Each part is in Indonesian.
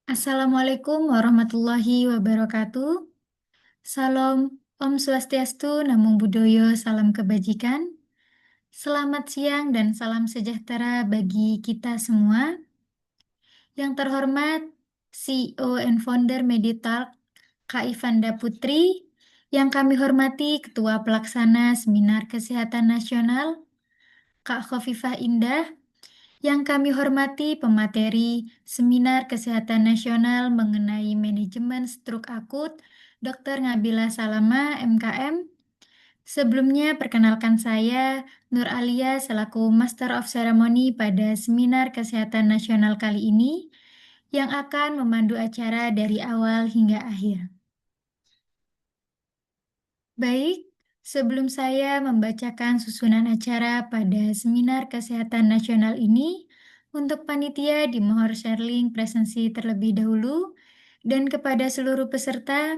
Assalamualaikum warahmatullahi wabarakatuh. Salam, Om Swastiastu, Namo Buddhaya, salam kebajikan. Selamat siang dan salam sejahtera bagi kita semua. Yang terhormat, CEO and Founder Meditalk, Kak Ivanda Putri. Yang kami hormati Ketua Pelaksana Seminar Kesehatan Nasional, Kak Khofifah Indah. Yang kami hormati pemateri Seminar Kesehatan Nasional mengenai Manajemen Stroke Akut, Dr. Ngabila Salama, MKM. Sebelumnya, perkenalkan saya, Nur Alia, selaku Master of Ceremony pada Seminar Kesehatan Nasional kali ini, yang akan memandu acara dari awal hingga akhir. Baik, sebelum saya membacakan susunan acara pada Seminar Kesehatan Nasional ini, untuk panitia dimohon share link presensi terlebih dahulu, dan kepada seluruh peserta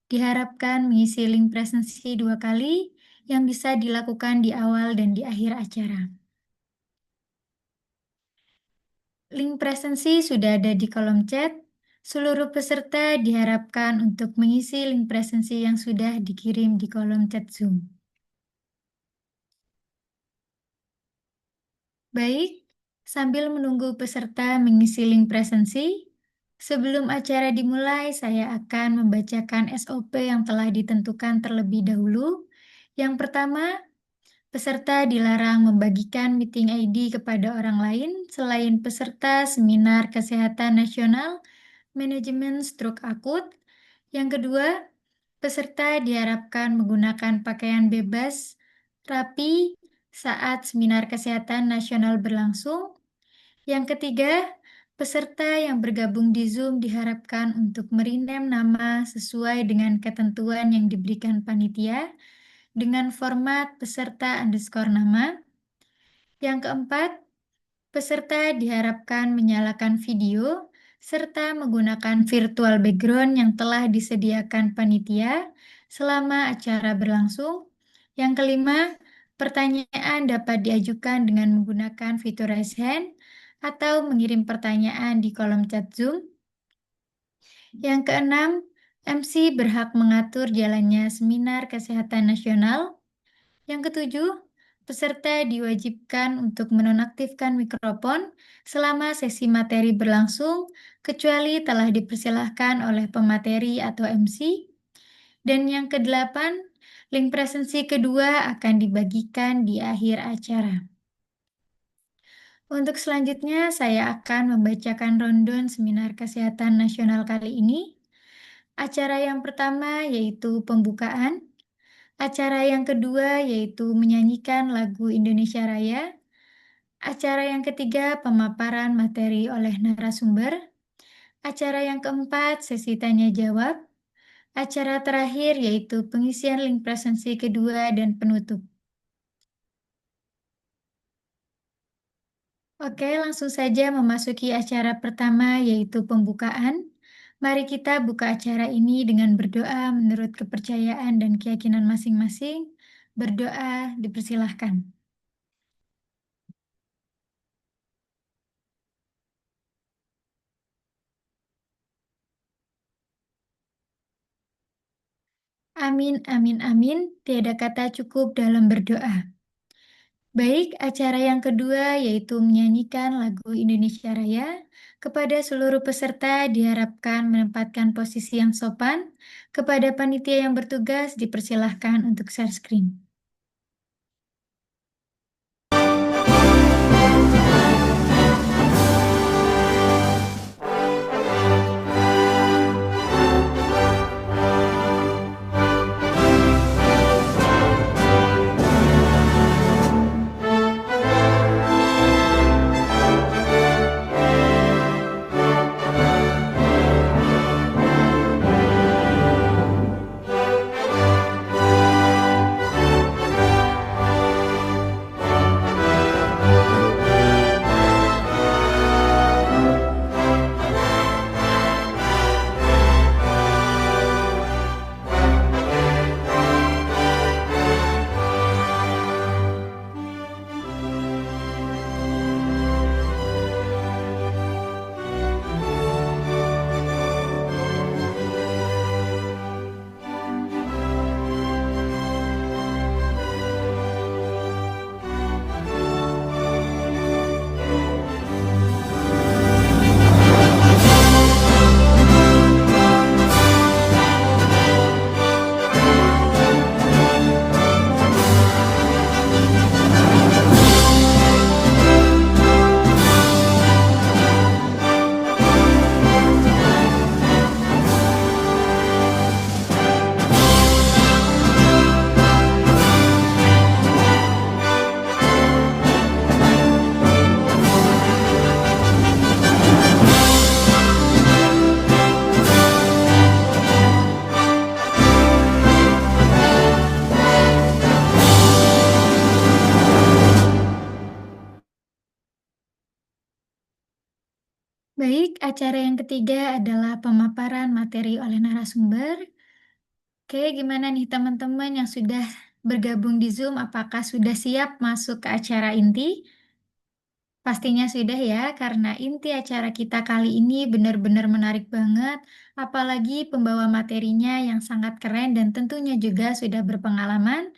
diharapkan mengisi link presensi 2 kali yang bisa dilakukan di awal dan di akhir acara. Link presensi sudah ada di kolom chat. Seluruh peserta diharapkan untuk mengisi link presensi yang sudah dikirim di kolom chat Zoom. Baik, sambil menunggu peserta mengisi link presensi, sebelum acara dimulai, saya akan membacakan SOP yang telah ditentukan terlebih dahulu. Yang pertama, peserta dilarang membagikan meeting ID kepada orang lain selain peserta Seminar Kesehatan Nasional Manajemen Stroke Akut. Yang kedua, peserta diharapkan menggunakan pakaian bebas, rapi, saat Seminar Kesehatan Nasional berlangsung. Yang ketiga, peserta yang bergabung di Zoom diharapkan untuk merename nama sesuai dengan ketentuan yang diberikan panitia dengan format peserta underscore nama. Yang keempat, peserta diharapkan menyalakan video serta menggunakan virtual background yang telah disediakan panitia selama acara berlangsung. Yang kelima, pertanyaan dapat diajukan dengan menggunakan fitur raise hand atau mengirim pertanyaan di kolom chat Zoom. Yang keenam, MC berhak mengatur jalannya Seminar Kesehatan Nasional. Yang ketujuh, peserta diwajibkan untuk menonaktifkan mikrofon selama sesi materi berlangsung, kecuali telah dipersilahkan oleh pemateri atau MC. Dan yang kedelapan, link presensi kedua akan dibagikan di akhir acara. Untuk selanjutnya, saya akan membacakan rundown Seminar Kesehatan Nasional kali ini. Acara yang pertama yaitu pembukaan. Acara yang kedua yaitu menyanyikan lagu Indonesia Raya. Acara yang ketiga pemaparan materi oleh narasumber. Acara yang keempat sesi tanya jawab. Acara terakhir yaitu pengisian link presensi kedua dan penutup. Oke, langsung saja memasuki acara pertama yaitu pembukaan. Mari kita buka acara ini dengan berdoa menurut kepercayaan dan keyakinan masing-masing. Berdoa dipersilahkan. Amin, amin, amin. Tiada kata cukup dalam berdoa. Baik, acara yang kedua yaitu menyanyikan lagu Indonesia Raya. Kepada seluruh peserta diharapkan menempatkan posisi yang sopan. Kepada panitia yang bertugas dipersilahkan untuk share screen. Baik, acara yang ketiga adalah pemaparan materi oleh narasumber. Oke, gimana nih teman-teman yang sudah bergabung di Zoom? Apakah sudah siap masuk ke acara inti? Pastinya sudah ya, karena inti acara kita kali ini benar-benar menarik banget, apalagi pembawa materinya yang sangat keren dan tentunya juga sudah berpengalaman.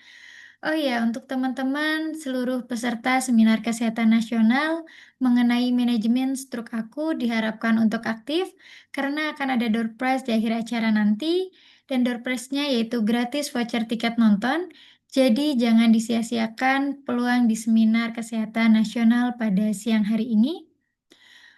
Oh ya, untuk teman-teman seluruh peserta Seminar Kesehatan Nasional mengenai manajemen stroke aku diharapkan untuk aktif karena akan ada door prize di akhir acara nanti dan door prize-nya yaitu gratis voucher tiket nonton. Jadi jangan disia-siakan peluang di Seminar Kesehatan Nasional pada siang hari ini.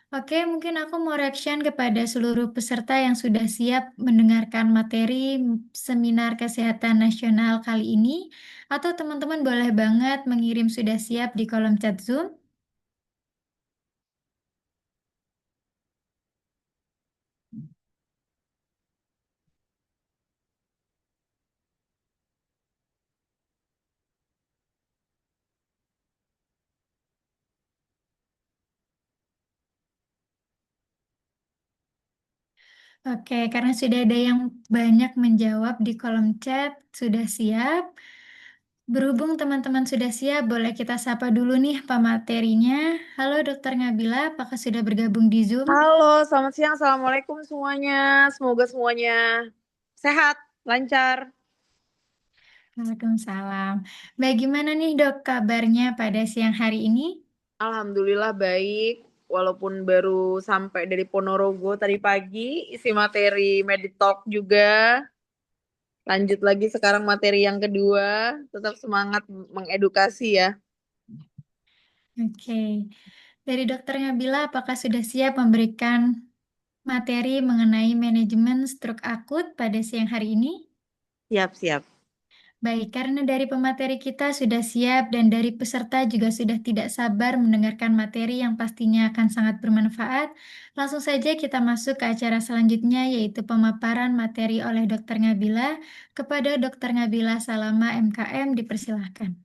Oke, mungkin aku mau reaction kepada seluruh peserta yang sudah siap mendengarkan materi Seminar Kesehatan Nasional kali ini. Atau teman-teman boleh banget mengirim sudah siap di kolom chat Zoom. Oke, karena sudah ada yang banyak menjawab di kolom chat, sudah siap. Berhubung teman-teman sudah siap, boleh kita sapa dulu nih pematerinya. Halo Dokter Ngabila, apakah sudah bergabung di Zoom? Halo, selamat siang. Assalamualaikum semuanya. Semoga semuanya sehat, lancar. Waalaikumsalam. Bagaimana nih dok kabarnya pada siang hari ini? Alhamdulillah baik. Walaupun baru sampai dari Ponorogo tadi pagi, isi materi Meditalk juga. Lanjut lagi sekarang materi yang kedua. Tetap semangat mengedukasi ya. Oke, dari Dokter Ngabila, apakah sudah siap memberikan materi mengenai manajemen stroke akut pada siang hari ini? Siap-siap. Baik, karena dari pemateri kita sudah siap dan dari peserta juga sudah tidak sabar mendengarkan materi yang pastinya akan sangat bermanfaat, langsung saja kita masuk ke acara selanjutnya yaitu pemaparan materi oleh Dokter Ngabila. Kepada Dokter Ngabila Salama MKM dipersilahkan.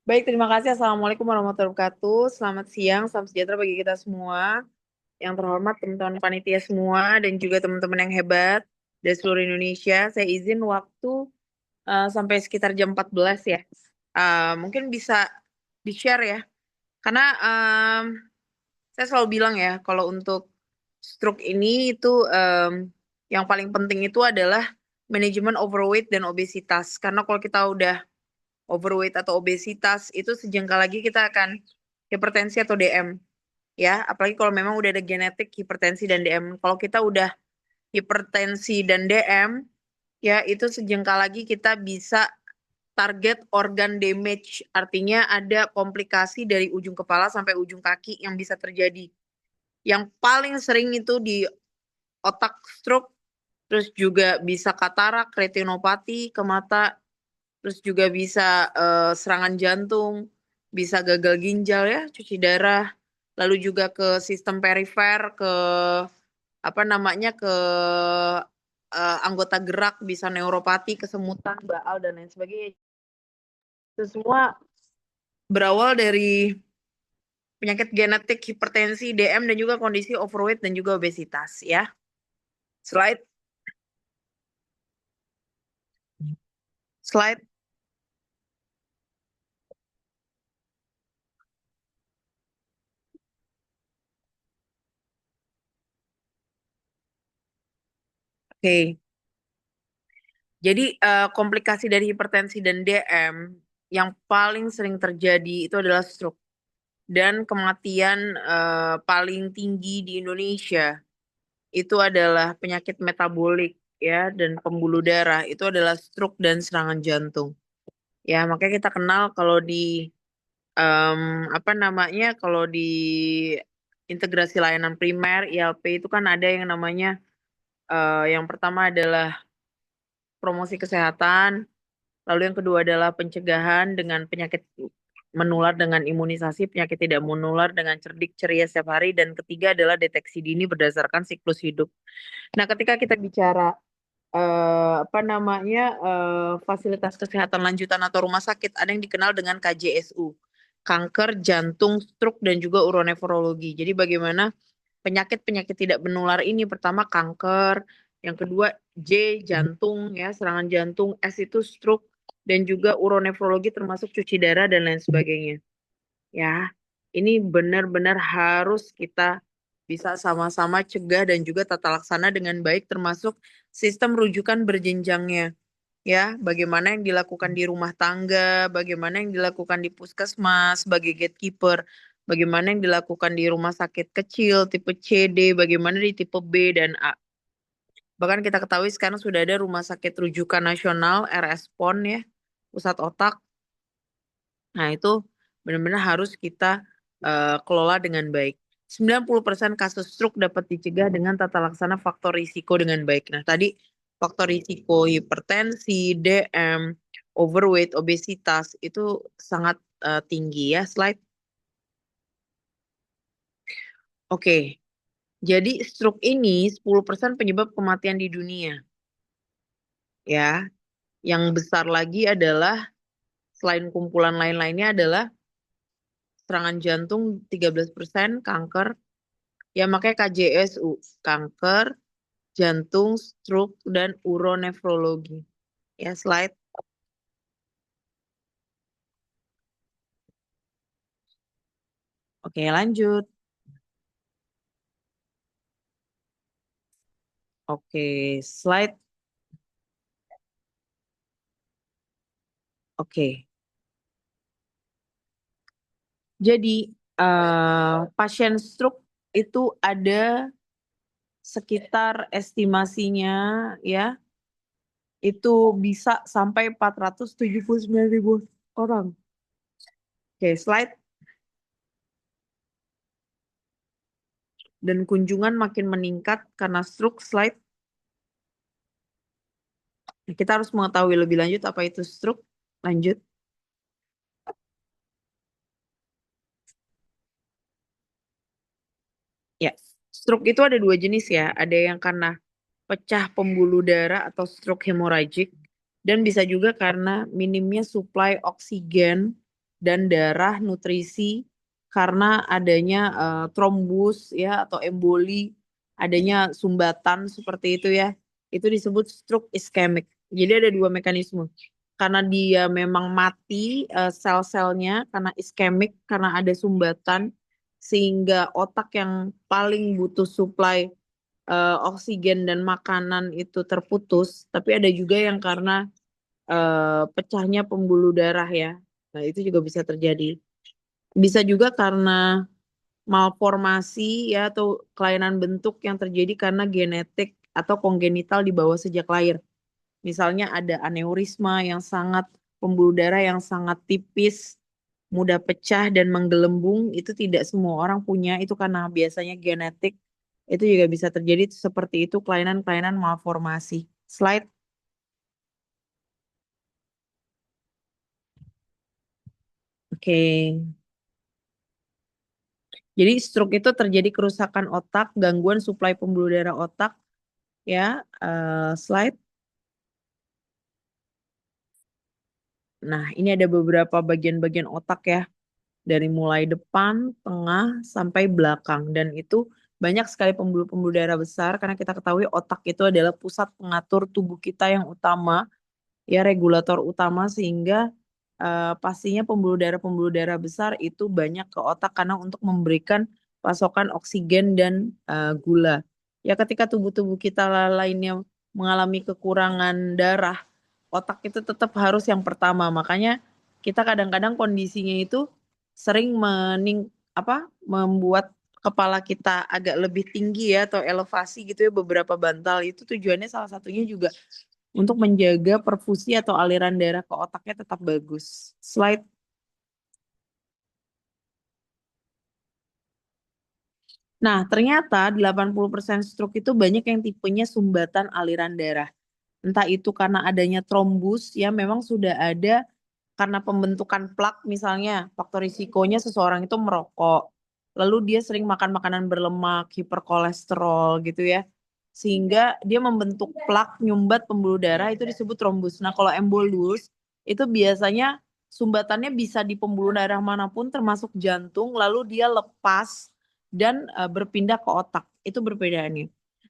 Baik, terima kasih. Assalamualaikum warahmatullahi wabarakatuh. Selamat siang, salam sejahtera bagi kita semua. Yang terhormat teman-teman panitia semua dan juga teman-teman yang hebat dari seluruh Indonesia. Saya izin waktu sampai sekitar jam 14 ya. Mungkin bisa di-share ya. Karena saya selalu bilang ya, kalau untuk stroke ini itu yang paling penting itu adalah manajemen overweight dan obesitas. Karena kalau kita udah overweight atau obesitas, itu sejengkal lagi kita akan hipertensi atau DM. Ya, apalagi kalau memang udah ada genetik hipertensi dan DM. Kalau kita udah hipertensi dan DM, ya itu sejengkal lagi kita bisa target organ damage, artinya ada komplikasi dari ujung kepala sampai ujung kaki yang bisa terjadi. Yang paling sering itu di otak stroke, terus juga bisa katarak, retinopati ke mata, terus juga bisa serangan jantung, bisa gagal ginjal ya, cuci darah, lalu juga ke sistem perifer, ke apa namanya ke anggota gerak, bisa neuropati, kesemutan, baal dan lain sebagainya. Itu semua berawal dari penyakit genetik hipertensi, DM dan juga kondisi overweight dan juga obesitas ya. Slide slide. Oke. Jadi komplikasi dari hipertensi dan DM yang paling sering terjadi itu adalah stroke. Dan kematian paling tinggi di Indonesia itu adalah penyakit metabolik ya dan pembuluh darah itu adalah stroke dan serangan jantung. Ya, makanya kita kenal kalau di em, apa namanya kalau di integrasi layanan primer ILP itu kan ada yang namanya yang pertama adalah promosi kesehatan, lalu yang kedua adalah pencegahan dengan penyakit menular dengan imunisasi, penyakit tidak menular dengan cerdik ceria setiap hari, dan ketiga adalah deteksi dini berdasarkan siklus hidup. Nah, ketika kita bicara apa namanya fasilitas kesehatan lanjutan atau rumah sakit, ada yang dikenal dengan KJSU, kanker, jantung, stroke, dan juga uronefrologi. Jadi bagaimana penyakit-penyakit tidak menular ini, pertama kanker, yang kedua J jantung ya, serangan jantung, S itu stroke, dan juga uronefrologi termasuk cuci darah dan lain sebagainya. Ya, ini benar-benar harus kita bisa sama-sama cegah dan juga tata laksana dengan baik termasuk sistem rujukan berjenjangnya. Ya, bagaimana yang dilakukan di rumah tangga, bagaimana yang dilakukan di puskesmas sebagai gatekeeper, bagaimana yang dilakukan di rumah sakit kecil tipe C, D, bagaimana di tipe B dan A. Bahkan kita ketahui sekarang sudah ada rumah sakit rujukan nasional RS PON ya, pusat otak. Nah, itu benar-benar harus kita kelola dengan baik. 90% kasus stroke dapat dicegah dengan tata laksana faktor risiko dengan baik. Nah, tadi faktor risiko hipertensi, DM, overweight, obesitas itu sangat tinggi ya. Slide. Oke. Jadi stroke ini 10% penyebab kematian di dunia. Ya. Yang besar lagi adalah selain kumpulan lain-lainnya adalah serangan jantung 13%, kanker. Ya makanya KJSU, kanker, jantung, stroke, dan uronefrologi. Ya slide. Oke lanjut. Oke slide. Oke. Jadi pasien stroke itu ada sekitar estimasinya ya itu bisa sampai 479.000 orang. Oke slide. Dan kunjungan makin meningkat karena stroke. Slide. Kita harus mengetahui lebih lanjut apa itu stroke. Lanjut. Ya, stroke itu ada dua jenis ya. Ada yang karena pecah pembuluh darah atau stroke hemorrhagic, dan bisa juga karena minimnya suplai oksigen dan darah nutrisi karena adanya trombus ya atau emboli, adanya sumbatan seperti itu ya. Itu disebut stroke iskemik. Jadi ada dua mekanisme. Karena dia memang mati sel-selnya karena iskemik karena ada sumbatan sehingga otak yang paling butuh suplai oksigen dan makanan itu terputus, tapi ada juga yang karena pecahnya pembuluh darah ya. Nah, itu juga bisa terjadi. Bisa juga karena malformasi ya atau kelainan bentuk yang terjadi karena genetik atau kongenital di bawah sejak lahir. Misalnya ada aneurisma yang sangat pembuluh darah yang sangat tipis, mudah pecah dan menggelembung, itu tidak semua orang punya, itu karena biasanya genetik. Itu juga bisa terjadi seperti itu kelainan-kelainan malformasi. Slide. Oke. Jadi stroke itu terjadi kerusakan otak, gangguan suplai pembuluh darah otak ya. Slide. Nah, ini ada beberapa bagian-bagian otak ya. Dari mulai depan, tengah, sampai belakang. Dan itu banyak sekali pembuluh-pembuluh darah besar karena kita ketahui otak itu adalah pusat pengatur tubuh kita yang utama, ya regulator utama sehingga pastinya pembuluh darah besar itu banyak ke otak karena untuk memberikan pasokan oksigen dan gula. Ya ketika tubuh-tubuh kita lainnya mengalami kekurangan darah, otak itu tetap harus yang pertama. Makanya kita kadang-kadang kondisinya itu sering membuat kepala kita agak lebih tinggi ya atau elevasi gitu ya beberapa bantal. Itu tujuannya salah satunya juga untuk menjaga perfusi atau aliran darah ke otaknya tetap bagus. Slide. Nah, ternyata 80% stroke itu banyak yang tipenya sumbatan aliran darah. Entah itu karena adanya trombus, ya memang sudah ada karena pembentukan plak misalnya, faktor risikonya seseorang itu merokok. Lalu dia sering makan makanan berlemak, hiperkolesterol gitu ya. Sehingga dia membentuk plak nyumbat pembuluh darah itu disebut trombus. Nah, kalau embolus itu biasanya sumbatannya bisa di pembuluh darah manapun termasuk jantung, lalu dia lepas dan berpindah ke otak. Itu perbedaannya.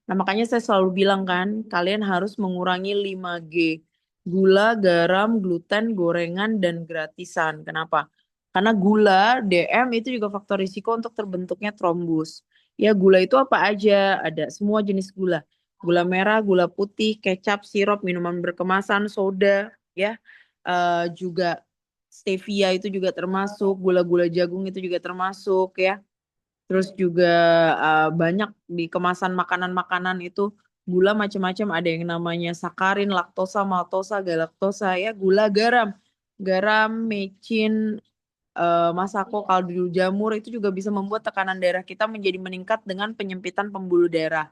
Nah, makanya saya selalu bilang kan, kalian harus mengurangi 5G. Gula, garam, gluten, gorengan, dan gratisan. Kenapa? Karena gula, DM itu juga faktor risiko untuk terbentuknya trombus. Ya, gula itu apa aja? Ada semua jenis gula. Gula merah, gula putih, kecap, sirup, minuman berkemasan, soda, ya. Juga stevia itu juga termasuk, gula-gula jagung itu juga termasuk, ya. Terus juga banyak di kemasan makanan-makanan itu gula macam-macam, ada yang namanya sakarin, laktosa, maltosa, galaktosa, ya, gula, garam. Garam, mecin, masako, kaldu jamur itu juga bisa membuat tekanan darah kita menjadi meningkat dengan penyempitan pembuluh darah.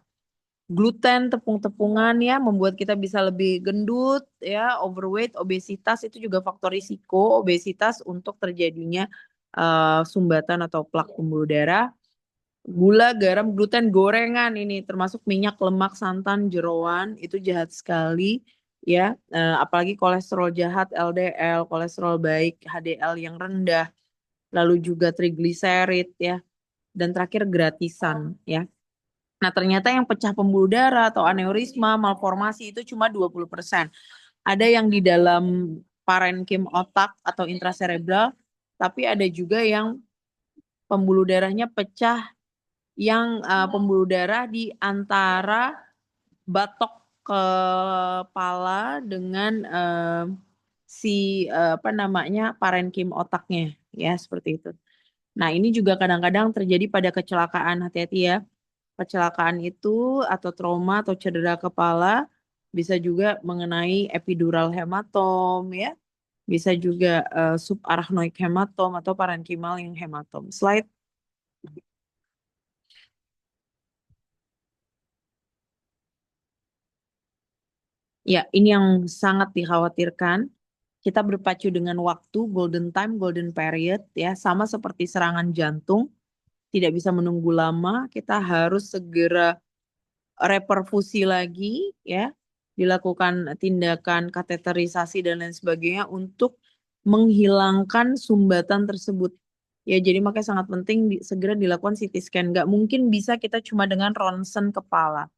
Gluten, tepung-tepungan, ya, membuat kita bisa lebih gendut, ya, overweight, obesitas itu juga faktor risiko obesitas untuk terjadinya sumbatan atau plak pembuluh darah. Gula, garam, gluten, gorengan ini termasuk minyak, lemak, santan, jeroan itu jahat sekali, ya. Apalagi kolesterol jahat, LDL, kolesterol baik, HDL yang rendah, lalu juga trigliserid, ya. Dan terakhir gratisan, ya. Nah, ternyata yang pecah pembuluh darah atau aneurisma, malformasi itu cuma 20%. Ada yang di dalam parenkim otak atau intracerebral, tapi ada juga yang pembuluh darahnya pecah, yang pembuluh darah di antara batok kepala dengan si apa namanya parenkim otaknya, ya, seperti itu. Nah, ini juga kadang-kadang terjadi pada kecelakaan, hati-hati ya. Kecelakaan itu atau trauma atau cedera kepala bisa juga mengenai epidural hematom, ya. Bisa juga subarachnoid hematom atau parenkimal yang hematom. Slide. Ya, ini yang sangat dikhawatirkan. Kita berpacu dengan waktu, golden time, golden period, ya, sama seperti serangan jantung, tidak bisa menunggu lama, kita harus segera reperfusi lagi, ya, dilakukan tindakan kateterisasi dan lain sebagainya untuk menghilangkan sumbatan tersebut. Ya, jadi makanya sangat penting segera dilakukan CT scan. Nggak mungkin bisa kita cuma dengan ronsen kepala.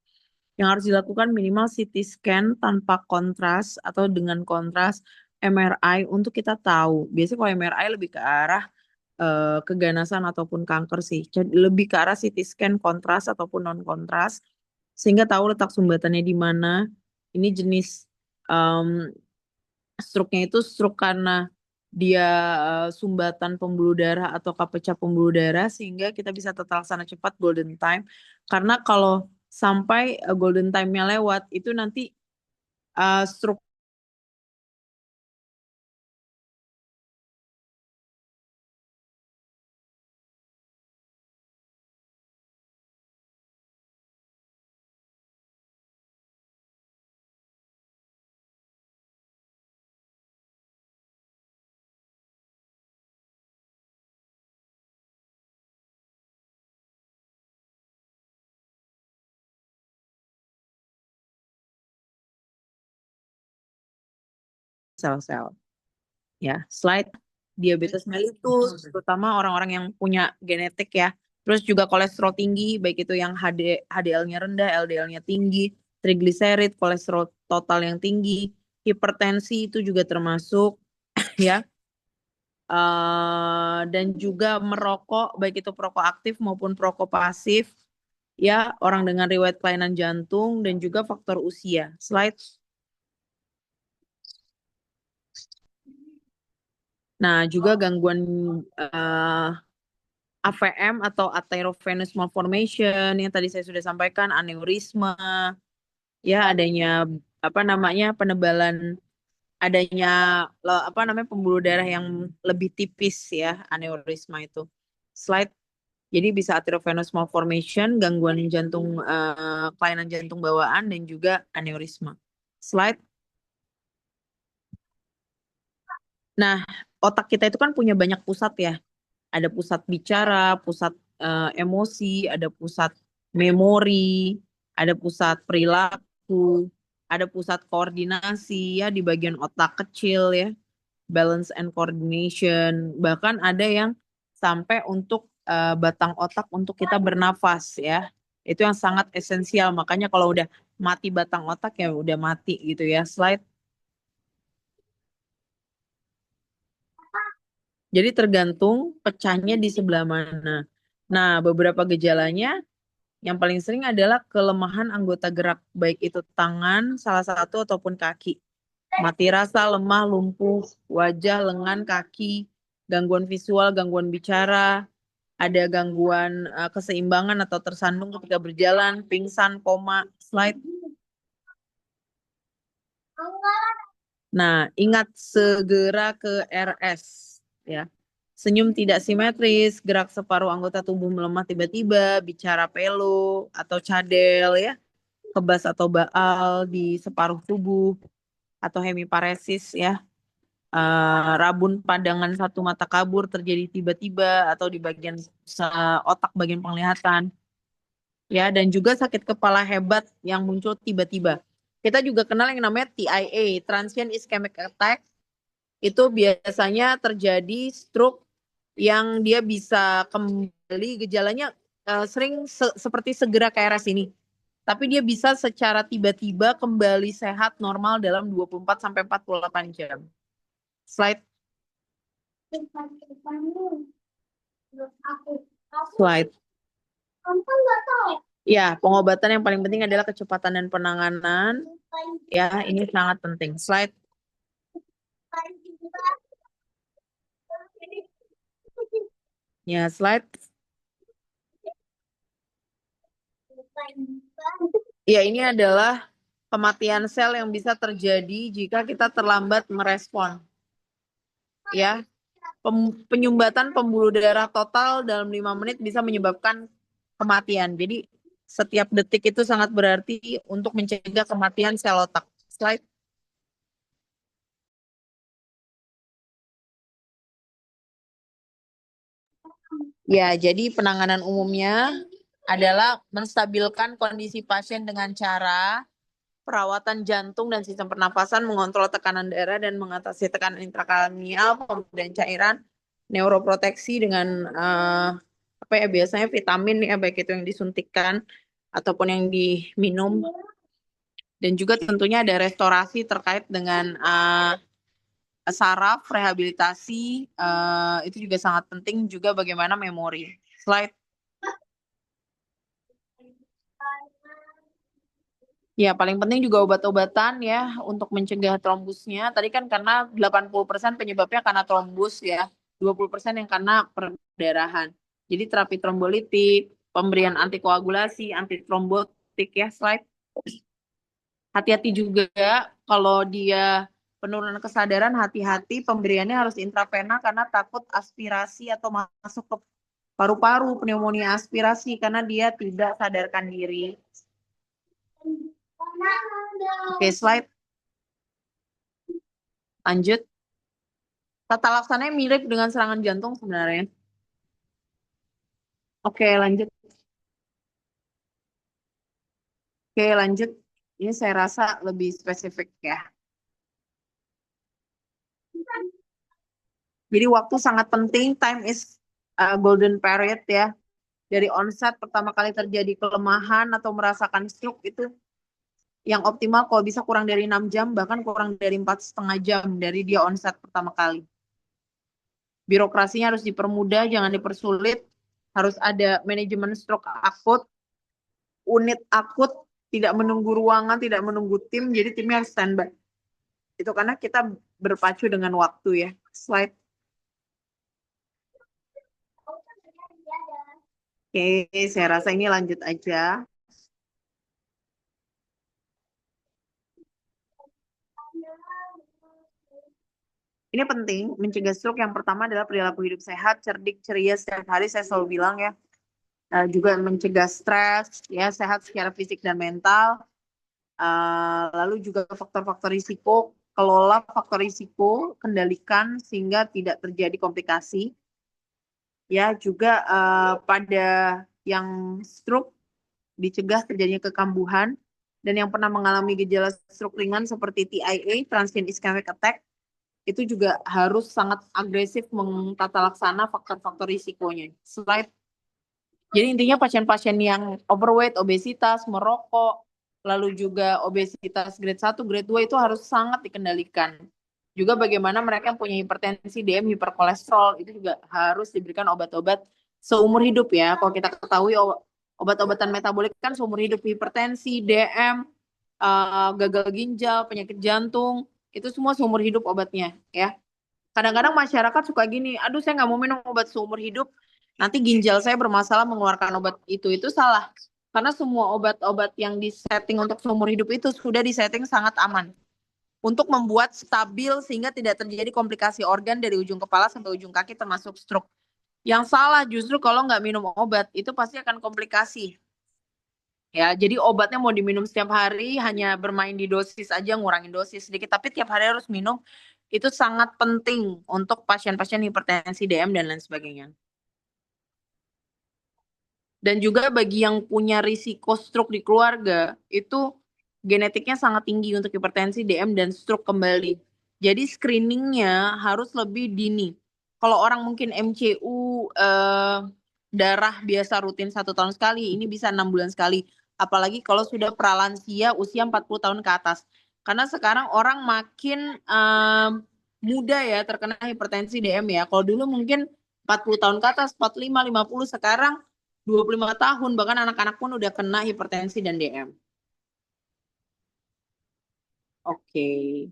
Yang harus dilakukan minimal CT scan tanpa kontras atau dengan kontras, MRI untuk kita tahu. Biasanya kalau MRI lebih ke arah keganasan ataupun kanker sih. Jadi lebih ke arah CT scan kontras ataupun non kontras sehingga tahu letak sumbatannya di mana. Ini jenis em, struknya itu struk karena dia sumbatan pembuluh darah atau pecah pembuluh darah sehingga kita bisa terlaksana cepat golden time. Karena kalau sampai golden time-nya lewat itu nanti stroke sel-sel. Ya, slide. Diabetes mellitus, terutama orang-orang yang punya genetik, ya. Terus juga kolesterol tinggi, baik itu yang HDL-nya rendah, LDL-nya tinggi, trigliserid, kolesterol total yang tinggi, hipertensi itu juga termasuk, ya. Dan juga merokok, baik itu perokok aktif maupun perokok pasif, ya, orang dengan riwayat kelainan jantung dan juga faktor usia. Slide. Nah, juga gangguan AVM atau arteriovenous malformation yang tadi saya sudah sampaikan, aneurisma, ya, adanya apa namanya penebalan, adanya apa namanya pembuluh darah yang lebih tipis, ya, aneurisma itu. Slide. Jadi bisa arteriovenous malformation, gangguan jantung, kelainan jantung bawaan dan juga aneurisma. Slide. Nah, otak kita itu kan punya banyak pusat, ya. Ada pusat bicara, pusat emosi, ada pusat memori, ada pusat perilaku, ada pusat koordinasi, ya, di bagian otak kecil, ya, balance and coordination. Bahkan ada yang sampai untuk batang otak untuk kita bernafas ya. Itu yang sangat esensial. Makanya kalau udah mati batang otak ya udah mati gitu ya. Slide. Jadi tergantung pecahnya di sebelah mana. Nah, beberapa gejalanya yang paling sering adalah kelemahan anggota gerak, baik itu tangan, salah satu ataupun kaki. Mati rasa, lemah, lumpuh, wajah, lengan, kaki, gangguan visual, gangguan bicara, ada gangguan keseimbangan atau tersandung ketika berjalan, pingsan, koma, slide. Nah, ingat segera ke RS ya. Senyum tidak simetris, gerak separuh anggota tubuh melemah tiba-tiba, bicara pelo atau cadel ya, kebas atau baal di separuh tubuh atau hemiparesis ya. Rabun pandangan satu mata kabur terjadi tiba-tiba atau di bagian otak bagian penglihatan ya, dan juga sakit kepala hebat yang muncul tiba-tiba. Kita juga kenal yang namanya TIA, transient ischemic attack. Itu biasanya terjadi stroke yang dia bisa kembali gejalanya sering seperti segera KRS ini. Tapi dia bisa secara tiba-tiba kembali sehat normal dalam 24 sampai 48 jam. Slide. Slide. Ya, pengobatan yang paling penting adalah kecepatan dan penanganan. Ya, ini sangat penting. Slide. Ya, slide. Ya, ini adalah kematian sel yang bisa terjadi jika kita terlambat merespon. Ya, penyumbatan pembuluh darah total dalam 5 menit bisa menyebabkan kematian. Jadi, setiap detik itu sangat berarti untuk mencegah kematian sel otak. Slide. Ya, jadi penanganan umumnya adalah menstabilkan kondisi pasien dengan cara perawatan jantung dan sistem pernapasan, mengontrol tekanan darah dan mengatasi tekanan intrakranial, pemberian cairan, neuroproteksi dengan apa ya biasanya vitamin ya baik itu yang disuntikkan ataupun yang diminum, dan juga tentunya ada restorasi terkait dengan saraf, rehabilitasi, itu juga sangat penting, juga bagaimana memori. Slide. Ya, paling penting juga obat-obatan ya untuk mencegah trombusnya. Tadi kan karena 80% penyebabnya karena trombus ya, 20% yang karena perdarahan. Jadi terapi trombolitik, pemberian antikoagulasi, antitrombotik ya, slide. Hati-hati juga kalau dia penurunan kesadaran, hati-hati pemberiannya harus intravena karena takut aspirasi atau masuk ke paru-paru, pneumonia aspirasi karena dia tidak sadarkan diri. Oke, slide. Lanjut. Tata laksananya mirip dengan serangan jantung sebenarnya. Oke, lanjut. Oke, lanjut. Ini saya rasa lebih spesifik ya. Jadi waktu sangat penting, time is golden period ya. Dari onset pertama kali terjadi kelemahan atau merasakan stroke itu yang optimal kalau bisa kurang dari 6 jam, bahkan kurang dari 4,5 jam dari dia onset pertama kali. Birokrasinya harus dipermudah, jangan dipersulit. Harus ada manajemen stroke akut, unit akut, tidak menunggu ruangan, tidak menunggu tim, jadi timnya harus standby. Itu karena kita berpacu dengan waktu ya. Slide. Oke, saya rasa ini lanjut aja. Ini penting, mencegah stroke yang pertama adalah perilaku hidup sehat, cerdik, ceria setiap hari, saya selalu bilang ya. Juga mencegah stres, ya sehat secara fisik dan mental. Lalu juga faktor-faktor risiko, kelola faktor risiko, kendalikan sehingga tidak terjadi komplikasi. Ya, juga pada yang stroke dicegah terjadinya kekambuhan, dan yang pernah mengalami gejala stroke ringan seperti TIA, transient ischemic attack, itu juga harus sangat agresif mentata laksana faktor-faktor risikonya. Slide. Jadi intinya pasien-pasien yang overweight, obesitas, merokok, lalu juga obesitas grade 1, grade 2 itu harus sangat dikendalikan. Juga bagaimana mereka yang punya hipertensi, DM, hiperkolesterol, itu juga harus diberikan obat-obat seumur hidup ya. Kalau kita ketahui obat-obatan metabolik kan seumur hidup, hipertensi, DM, gagal ginjal, penyakit jantung, itu semua seumur hidup obatnya ya. Kadang-kadang masyarakat suka gini, aduh saya nggak mau minum obat seumur hidup, nanti ginjal saya bermasalah mengeluarkan obat itu. Itu salah. Karena semua obat-obat yang disetting untuk seumur hidup itu sudah disetting sangat aman. Untuk membuat stabil sehingga tidak terjadi komplikasi organ dari ujung kepala sampai ujung kaki termasuk stroke. Yang salah justru kalau nggak minum obat, itu pasti akan komplikasi. Ya, jadi obatnya mau diminum setiap hari, hanya bermain di dosis aja, ngurangin dosis sedikit, tapi tiap hari harus minum. Itu sangat penting untuk pasien-pasien hipertensi, DM, dan lain sebagainya. Dan juga bagi yang punya risiko stroke di keluarga, itu genetiknya sangat tinggi untuk hipertensi, DM, dan stroke kembali. Jadi screeningnya harus lebih dini. Kalau orang mungkin MCU, darah biasa rutin 1 tahun sekali, ini bisa 6 bulan sekali. Apalagi kalau sudah pralansia usia 40 tahun ke atas. Karena sekarang orang makin muda ya terkena hipertensi, DM ya. Kalau dulu mungkin 40 tahun ke atas, 45, 50, sekarang 25 tahun, bahkan anak-anak pun udah kena hipertensi dan DM. Oke.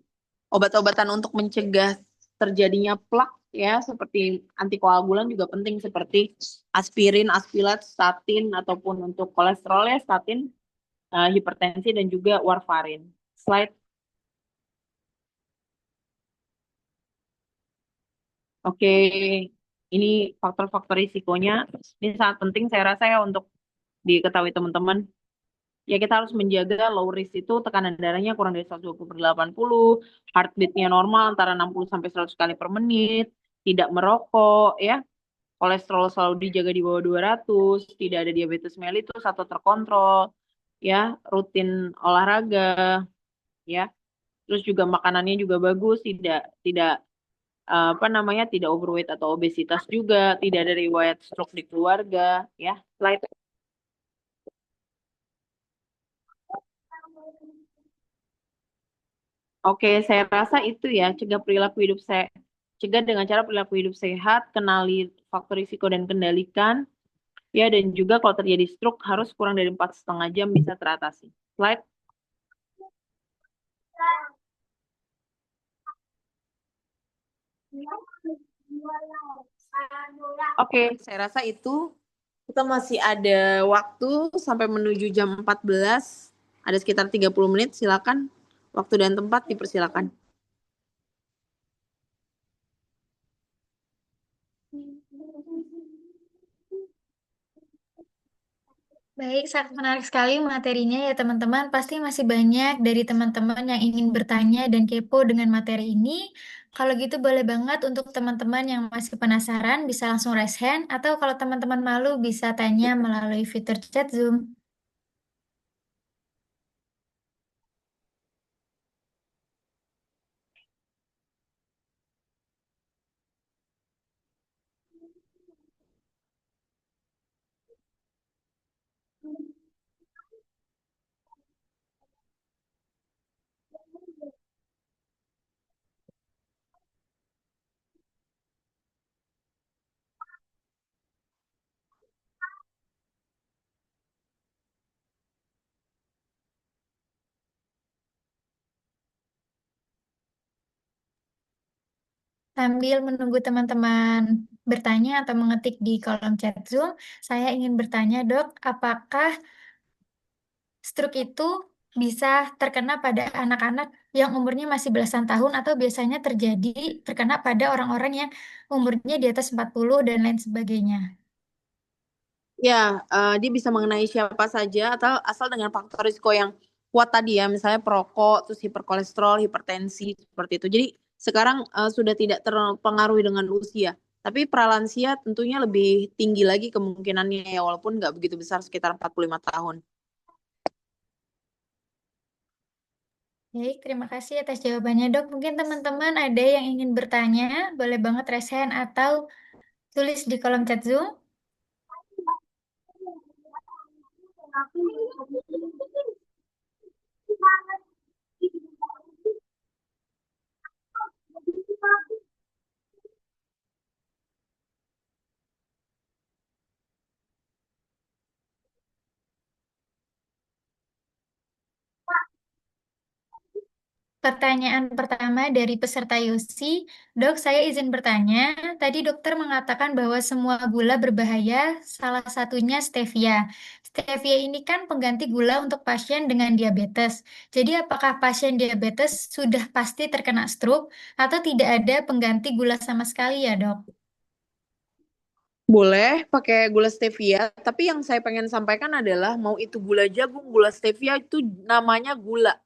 Obat-obatan untuk mencegah terjadinya plak ya, seperti antikoagulan juga penting, seperti aspirin, aspilat, statin, ataupun untuk kolesterol ya, statin, hipertensi, dan juga warfarin. Slide. Oke. Ini faktor-faktor risikonya. Ini sangat penting saya rasa ya untuk diketahui teman-teman. Ya kita harus menjaga low risk itu tekanan darahnya kurang dari 120/80, heartbeatnya normal antara 60 sampai 100 kali per menit, tidak merokok ya, kolesterol selalu dijaga di bawah 200, tidak ada diabetes mellitus atau terkontrol, ya, rutin olahraga, ya. Terus juga makanannya juga bagus, tidak tidak apa namanya, tidak overweight atau obesitas juga, tidak ada riwayat stroke di keluarga, ya. Slide. Oke, saya rasa itu ya, cegah dengan cara perilaku hidup sehat, kenali faktor risiko dan kendalikan, ya, dan juga kalau terjadi stroke harus kurang dari 4,5 jam bisa teratasi. Slide. Oke, saya rasa itu kita masih ada waktu sampai menuju jam 14, ada sekitar 30 menit, silakan. Waktu dan tempat dipersilakan. Baik, sangat menarik sekali materinya ya teman-teman. Pasti masih banyak dari teman-teman yang ingin bertanya dan kepo dengan materi ini. Kalau gitu boleh banget untuk teman-teman yang masih penasaran bisa langsung raise hand atau kalau teman-teman malu bisa tanya melalui fitur chat Zoom. Sambil menunggu teman-teman bertanya atau mengetik di kolom chat Zoom, saya ingin bertanya, Dok, apakah stroke itu bisa terkena pada anak-anak yang umurnya masih belasan tahun atau biasanya terkena pada orang-orang yang umurnya di atas 40 dan lain sebagainya? Ya, dia bisa mengenai siapa saja atau asal dengan faktor risiko yang kuat tadi ya, misalnya perokok, terus hiperkolesterol, hipertensi, seperti itu. Jadi sekarang sudah tidak terpengaruhi dengan usia. Tapi pralansia tentunya lebih tinggi lagi kemungkinannya ya, walaupun nggak begitu besar, sekitar 45 tahun. Baik, terima kasih atas jawabannya, Dok. Mungkin teman-teman ada yang ingin bertanya, boleh banget raise hand atau tulis di kolom chat Zoom. Pertanyaan pertama dari peserta Yosi, Dok, saya izin bertanya. Tadi dokter mengatakan bahwa semua gula berbahaya, salah satunya stevia. Stevia ini kan pengganti gula untuk pasien dengan diabetes. Jadi apakah pasien diabetes sudah pasti terkena stroke atau tidak ada pengganti gula sama sekali ya, Dok? Boleh pakai gula stevia, tapi yang saya pengen sampaikan adalah mau itu gula jagung, gula stevia itu namanya gula.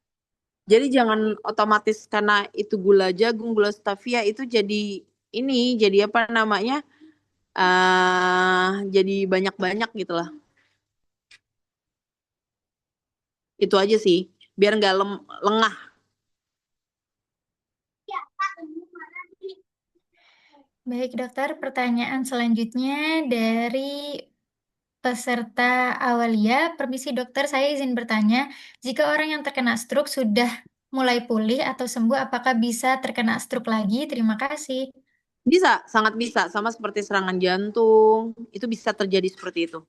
Jadi jangan otomatis karena itu gula jagung, gula stevia itu jadi ini, jadi apa namanya? Jadi banyak-banyak gitu lah. Itu aja sih, biar nggak lengah. Baik, dokter. Pertanyaan selanjutnya dari peserta Awalia. Permisi dokter, saya izin bertanya, jika orang yang terkena stroke sudah mulai pulih atau sembuh, apakah bisa terkena stroke lagi? Terima kasih. Bisa, sangat bisa, sama seperti serangan jantung, itu bisa terjadi seperti itu.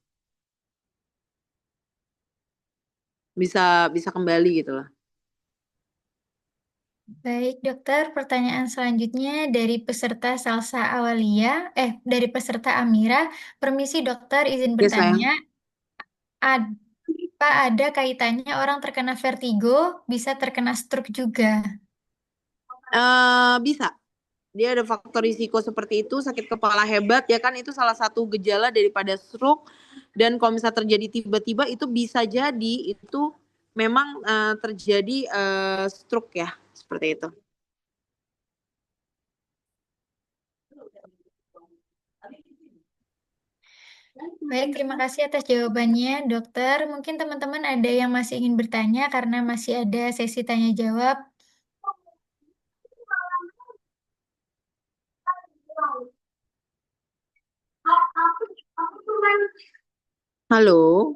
Bisa bisa kembali gitu lah. Baik, dokter. Pertanyaan selanjutnya dari peserta Salsa Awalia, dari peserta Amira. Permisi dokter, izin Ya bertanya, sayang. apa ada kaitannya orang terkena vertigo bisa terkena stroke juga? Bisa. Dia ada faktor risiko seperti itu, sakit kepala hebat ya kan itu salah satu gejala daripada stroke. Dan kalau misalnya terjadi tiba-tiba itu bisa jadi itu memang terjadi stroke ya, seperti itu. Baik, terima kasih atas jawabannya, dokter. Mungkin teman-teman ada yang masih ingin bertanya karena masih ada sesi tanya jawab. Halo.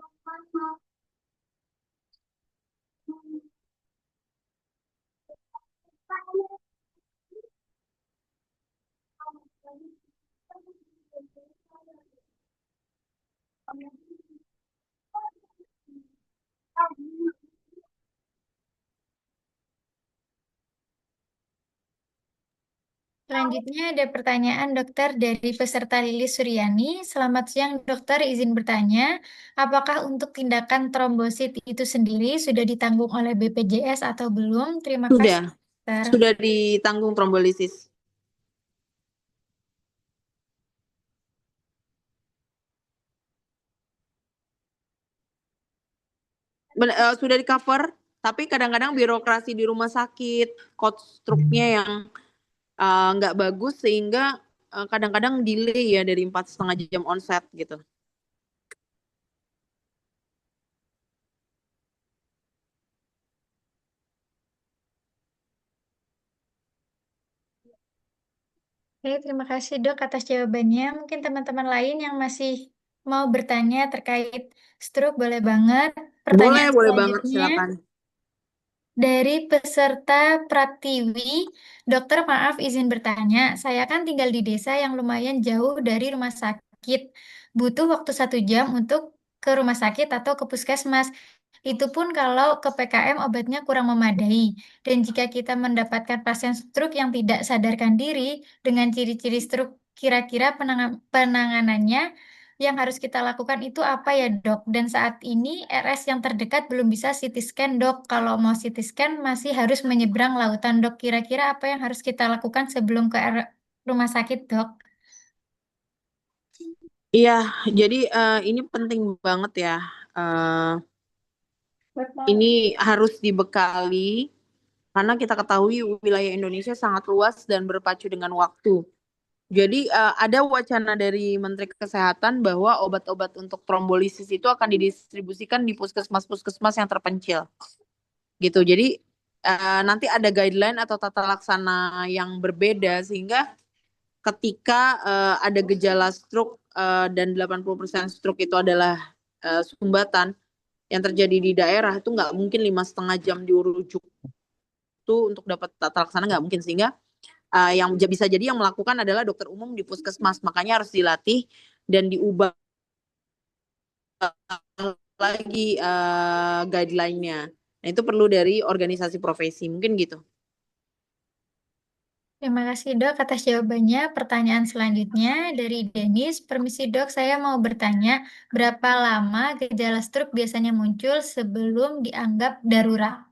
Selanjutnya ada pertanyaan dokter dari peserta Lilis Suryani. Selamat siang dokter, izin bertanya, apakah untuk tindakan trombosit itu sendiri sudah ditanggung oleh BPJS atau belum? Terima kasih, Sudah, dokter. sudah ditanggung trombolisis. Sudah di cover, tapi kadang-kadang birokrasi di rumah sakit, cost struknya yang nggak bagus sehingga kadang-kadang delay ya dari 4,5 jam onset gitu. Oke, terima kasih dok atas jawabannya. Mungkin teman-teman lain yang masih mau bertanya terkait stroke boleh banget. Boleh, Pertanyaan boleh banget, selanjutnya silakan. dari peserta Pratiwi, dokter maaf izin bertanya, saya kan tinggal di desa yang lumayan jauh dari rumah sakit. Butuh waktu 1 jam untuk ke rumah sakit atau ke puskesmas. Itu pun kalau ke PKM obatnya kurang memadai. Dan jika kita mendapatkan pasien stroke yang tidak sadarkan diri dengan ciri-ciri stroke, kira-kira penanganannya yang harus kita lakukan itu apa ya dok? Dan saat ini RS yang terdekat belum bisa CT scan dok. Kalau mau CT scan masih harus menyeberang lautan dok. Kira-kira apa yang harus kita lakukan sebelum ke rumah sakit dok? Iya, jadi ini penting banget ya. Eh, ini harus dibekali karena kita ketahui wilayah Indonesia sangat luas dan berpacu dengan waktu. Jadi ada wacana dari Menteri Kesehatan bahwa obat-obat untuk trombolisis itu akan didistribusikan di puskesmas-puskesmas yang terpencil, gitu. Jadi nanti ada guideline atau tata laksana yang berbeda sehingga ketika ada gejala stroke dan 80% stroke itu adalah sumbatan, yang terjadi di daerah itu nggak mungkin 5,5 jam diurujuk tuh untuk dapat tata laksana nggak mungkin, sehingga yang bisa jadi yang melakukan adalah dokter umum di puskesmas, makanya harus dilatih dan diubah lagi guideline-nya. Nah, itu perlu dari organisasi profesi mungkin gitu. Terima kasih dok atas jawabannya. Pertanyaan selanjutnya dari Denis. Permisi dok, saya mau bertanya, berapa lama gejala stroke biasanya muncul sebelum dianggap darurat?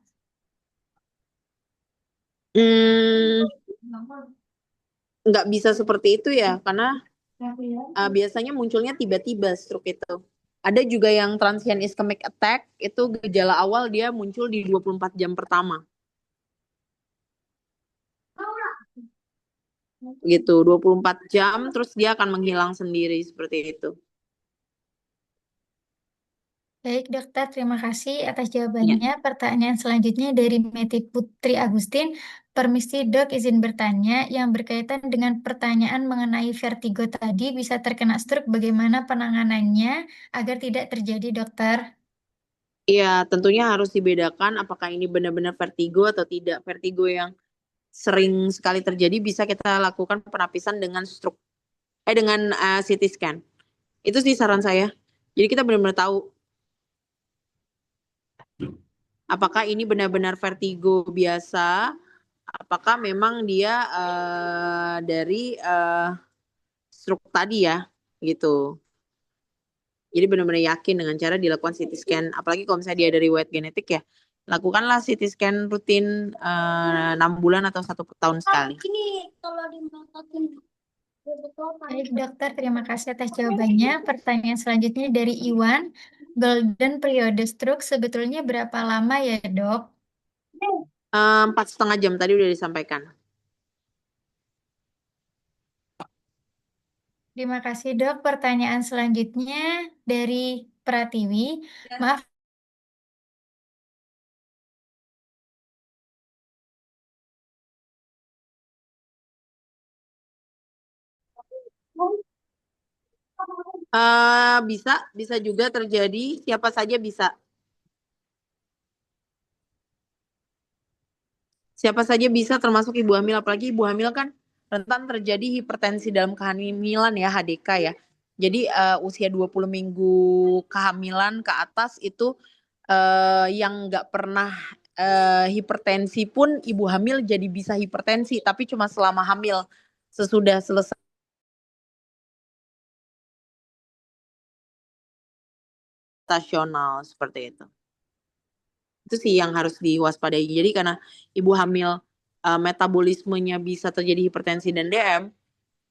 Hmm, nggak bisa seperti itu ya, karena biasanya munculnya tiba-tiba stroke itu. Ada juga yang transient ischemic attack, itu gejala awal dia muncul di 24 jam pertama. Gitu, 24 jam terus dia akan menghilang sendiri seperti itu. Baik dokter, terima kasih atas Ya. jawabannya. Pertanyaan selanjutnya dari Meti Putri Agustin. Permisi dok, izin bertanya yang berkaitan dengan pertanyaan mengenai vertigo tadi bisa terkena stroke, bagaimana penanganannya agar tidak terjadi dokter? Iya, tentunya harus dibedakan apakah ini benar-benar vertigo atau tidak. Vertigo yang sering sekali terjadi bisa kita lakukan penapisan dengan stroke, dengan CT scan. Itu sih saran saya. Jadi kita benar-benar tahu apakah ini benar-benar vertigo biasa, apakah memang dia dari stroke tadi ya, gitu. Jadi benar-benar yakin dengan cara dilakukan CT scan. Apalagi kalau misalnya dia dari white genetik ya, lakukanlah CT scan rutin 6 bulan atau 1 tahun sekali. Baik dokter, terima kasih atas jawabannya. Pertanyaan selanjutnya dari Iwan. Golden periode stroke sebetulnya berapa lama ya dok? 4,5 jam tadi udah disampaikan. Terima kasih dok. Pertanyaan selanjutnya dari Pratiwi. Maaf. Bisa juga terjadi, siapa saja bisa. Siapa saja bisa termasuk ibu hamil, apalagi ibu hamil kan rentan terjadi hipertensi dalam kehamilan ya, HDK ya. Jadi usia 20 minggu kehamilan ke atas itu yang nggak pernah hipertensi pun ibu hamil jadi bisa hipertensi, tapi cuma selama hamil. Sesudah selesai stasional seperti itu. Itu sih yang harus diwaspadai. Jadi karena ibu hamil metabolismenya bisa terjadi hipertensi dan DM,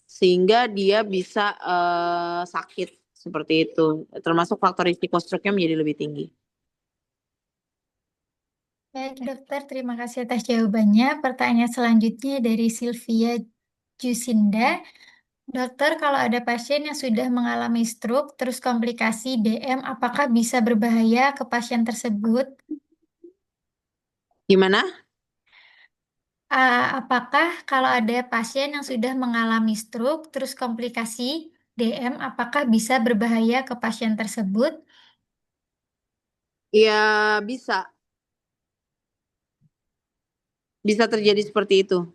sehingga dia bisa sakit seperti itu. Termasuk faktor risiko stroke-nya menjadi lebih tinggi. Baik dokter, terima kasih atas jawabannya. Pertanyaan selanjutnya dari Sylvia Jusinda. Dokter, kalau ada pasien yang sudah mengalami stroke, terus komplikasi DM, apakah bisa berbahaya ke pasien tersebut? Gimana? Apakah kalau ada pasien yang sudah mengalami stroke, terus komplikasi DM, apakah bisa berbahaya ke pasien tersebut? Ya bisa, bisa terjadi seperti itu.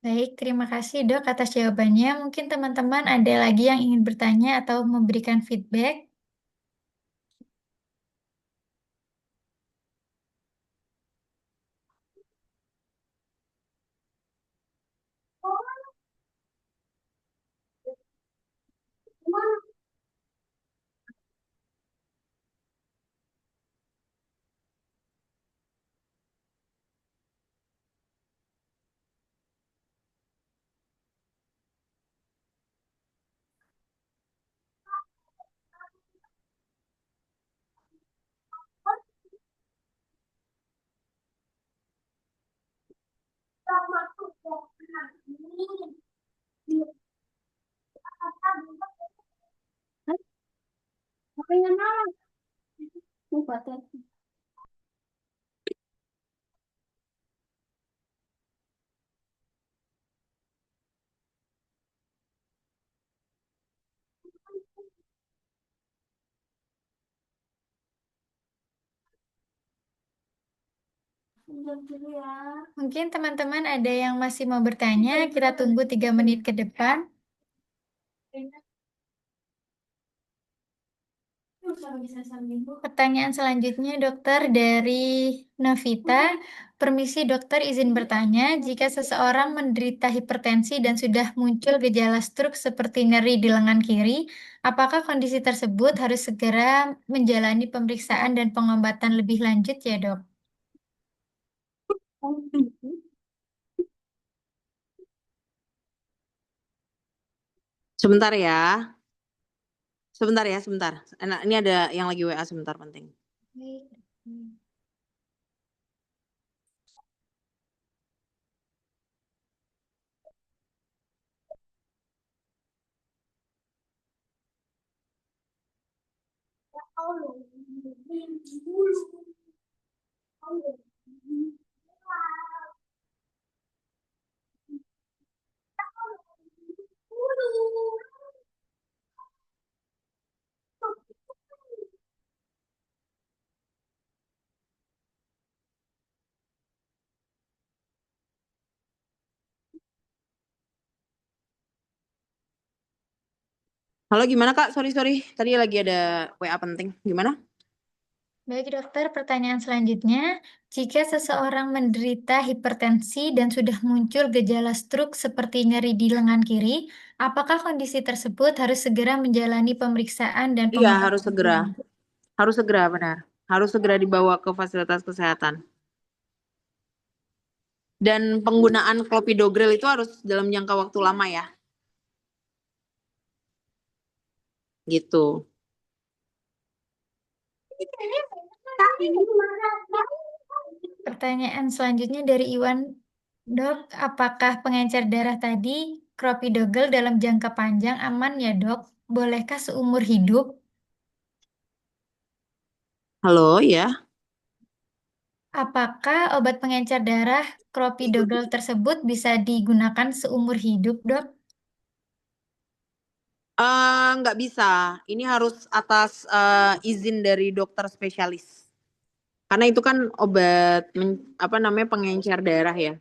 Baik, terima kasih dok atas jawabannya. Mungkin teman-teman ada lagi yang ingin bertanya atau memberikan feedback. Mungkin teman-teman ada yang masih mau bertanya, kita tunggu 3 menit ke depan. Pertanyaan selanjutnya, dokter, dari Novita. Permisi dokter, izin bertanya, jika seseorang menderita hipertensi dan sudah muncul gejala stroke seperti nyeri di lengan kiri, apakah kondisi tersebut harus segera menjalani pemeriksaan dan pengobatan lebih lanjut ya, dok? Sebentar ya. Sebentar ya, sebentar. Nah, ini ada yang lagi WA sebentar penting. Baik. Halo, gimana Kak? Sorry, sorry. Tadi lagi ada WA penting. Gimana? Baik dokter, pertanyaan selanjutnya, jika seseorang menderita hipertensi dan sudah muncul gejala stroke seperti nyeri di lengan kiri, apakah kondisi tersebut harus segera menjalani pemeriksaan dan Iya, pengobatan harus lebih segera. lanjut? Harus segera, benar. Harus segera dibawa ke fasilitas kesehatan. Dan penggunaan clopidogrel itu harus dalam jangka waktu lama ya. Gitu. Pertanyaan selanjutnya dari Iwan, dok, apakah pengencer darah tadi, Cropidogrel dalam jangka panjang aman ya dok? Bolehkah seumur hidup? Halo, ya. Apakah obat pengencer darah Cropidogrel tersebut bisa digunakan seumur hidup, dok? Nggak bisa. Ini harus atas izin dari dokter spesialis. Karena itu kan obat apa namanya pengencer darah ya.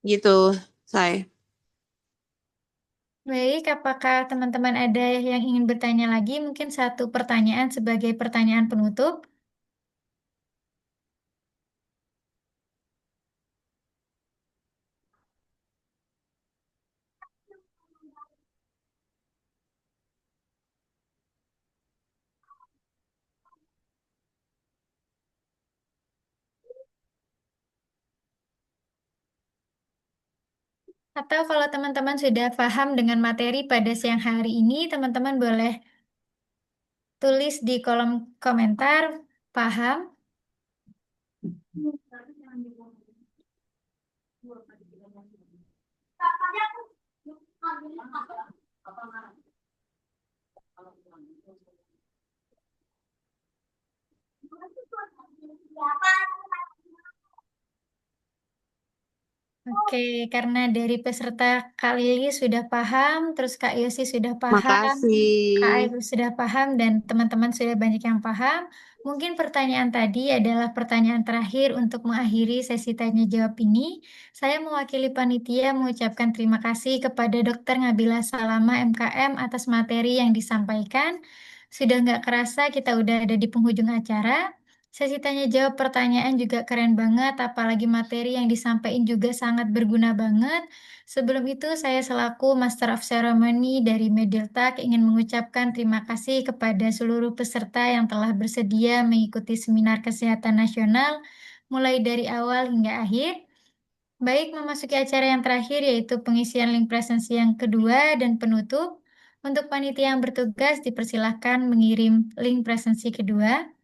Gitu, saya. Baik, apakah teman-teman ada yang ingin bertanya lagi? Mungkin satu pertanyaan sebagai pertanyaan penutup. Atau kalau teman-teman sudah paham dengan materi pada siang hari ini, teman-teman boleh tulis di kolom komentar, paham. Oke, karena dari peserta Kak Lili sudah paham, terus Kak Yosi sudah paham, Kak Makasih. Ayu sudah paham, dan teman-teman sudah banyak yang paham. Mungkin pertanyaan tadi adalah pertanyaan terakhir untuk mengakhiri sesi tanya jawab ini. Saya mewakili panitia mengucapkan terima kasih kepada Dr. Ngabila Salama MKM atas materi yang disampaikan. Sudah nggak kerasa kita udah ada di penghujung acara. Sesi tanya jawab pertanyaan juga keren banget, apalagi materi yang disampaikan juga sangat berguna banget. Sebelum itu, saya selaku Master of Ceremony dari Mediltak ingin mengucapkan terima kasih kepada seluruh peserta yang telah bersedia mengikuti seminar kesehatan nasional, mulai dari awal hingga akhir. Baik, memasuki acara yang terakhir, yaitu pengisian link presensi yang kedua dan penutup. Untuk panitia yang bertugas, dipersilahkan mengirim link presensi kedua.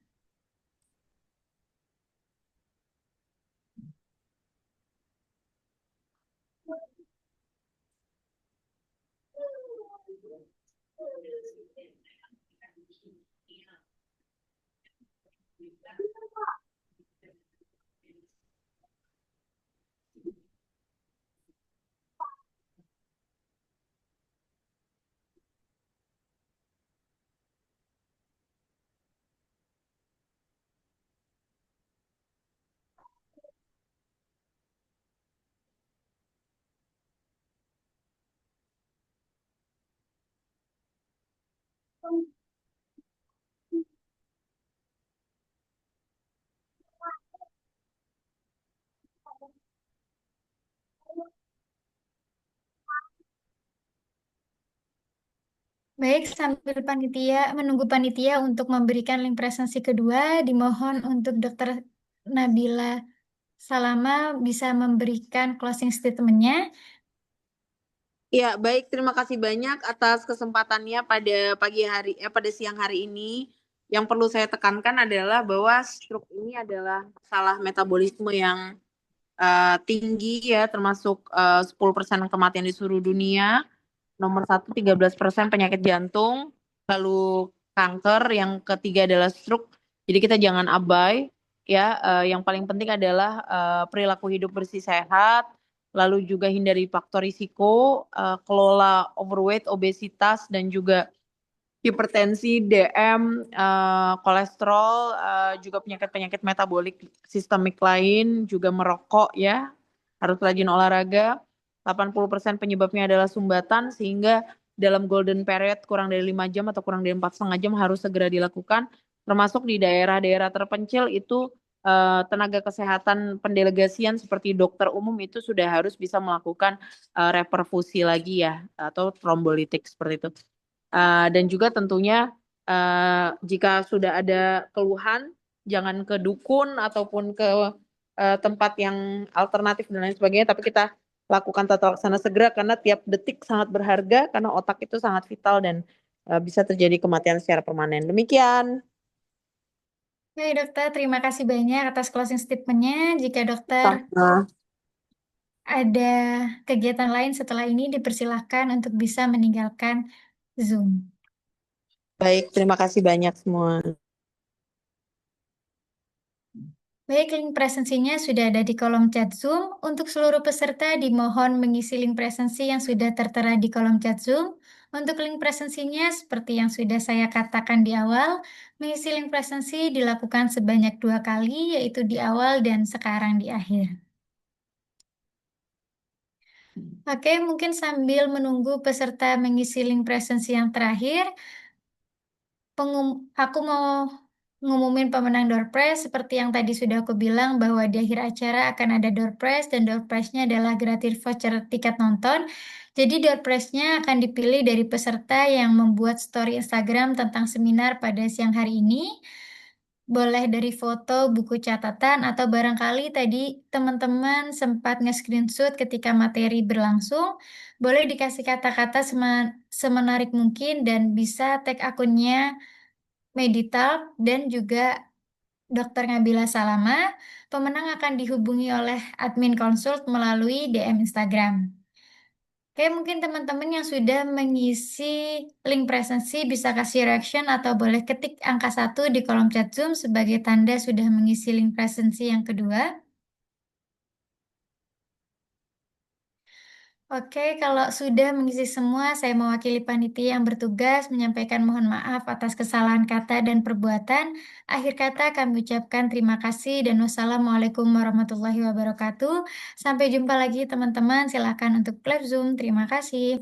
Baik, sambil menunggu panitia untuk memberikan link presensi kedua, dimohon untuk Dokter Nabila Salama bisa memberikan closing statement-nya. Ya, baik. Terima kasih banyak atas kesempatannya pada siang hari ini. Yang perlu saya tekankan adalah bahwa stroke ini adalah masalah metabolisme yang tinggi ya, termasuk 10% kematian di seluruh dunia. Nomor satu 13% penyakit jantung, lalu kanker, yang ketiga adalah stroke. Jadi kita jangan abai ya. Yang paling penting adalah perilaku hidup bersih sehat, lalu juga hindari faktor risiko, kelola overweight, obesitas dan juga hipertensi, DM, kolesterol, juga penyakit-penyakit metabolik sistemik lain, juga merokok ya, harus rajin olahraga. 80% penyebabnya adalah sumbatan, sehingga dalam golden period kurang dari 5 jam atau kurang dari 4,5 jam harus segera dilakukan, termasuk di daerah-daerah terpencil itu tenaga kesehatan pendelegasian seperti dokter umum itu sudah harus bisa melakukan reperfusi lagi ya, atau trombolitik seperti itu. Dan juga tentunya jika sudah ada keluhan, jangan ke dukun ataupun ke tempat yang alternatif dan lain sebagainya, tapi kita lakukan tata laksana segera karena tiap detik sangat berharga, karena otak itu sangat vital dan bisa terjadi kematian secara permanen. Demikian. Baik, dokter, terima kasih banyak atas closing statement-nya. Jika dokter Sama. ada kegiatan lain setelah ini, dipersilahkan untuk bisa meninggalkan Zoom. Baik, terima kasih banyak semua. Baik, link presensinya sudah ada di kolom chat Zoom. Untuk seluruh peserta dimohon mengisi link presensi yang sudah tertera di kolom chat Zoom. Untuk link presensinya, seperti yang sudah saya katakan di awal, mengisi link presensi dilakukan sebanyak 2 kali, yaitu di awal dan sekarang di akhir. Oke, mungkin sambil menunggu peserta mengisi link presensi yang terakhir, aku mau ngumumin pemenang door prize seperti yang tadi sudah aku bilang bahwa di akhir acara akan ada door prize dan door prize-nya adalah gratis voucher tiket nonton. Jadi door prize-nya akan dipilih dari peserta yang membuat story Instagram tentang seminar pada siang hari ini. Boleh dari foto, buku catatan, atau barangkali tadi teman-teman sempat nge-screenshot ketika materi berlangsung. Boleh dikasih kata-kata semenarik mungkin dan bisa tag akunnya Meditalk dan juga Dr. Nabila Salama. Pemenang akan dihubungi oleh admin Consult melalui DM Instagram. Oke, mungkin teman-teman yang sudah mengisi link presensi bisa kasih reaction atau boleh ketik angka 1 di kolom chat Zoom sebagai tanda sudah mengisi link presensi yang kedua. Oke, kalau sudah mengisi semua, saya mewakili panitia yang bertugas menyampaikan mohon maaf atas kesalahan kata dan perbuatan. Akhir kata kami ucapkan terima kasih dan wassalamualaikum warahmatullahi wabarakatuh. Sampai jumpa lagi teman-teman, silakan untuk live Zoom. Terima kasih.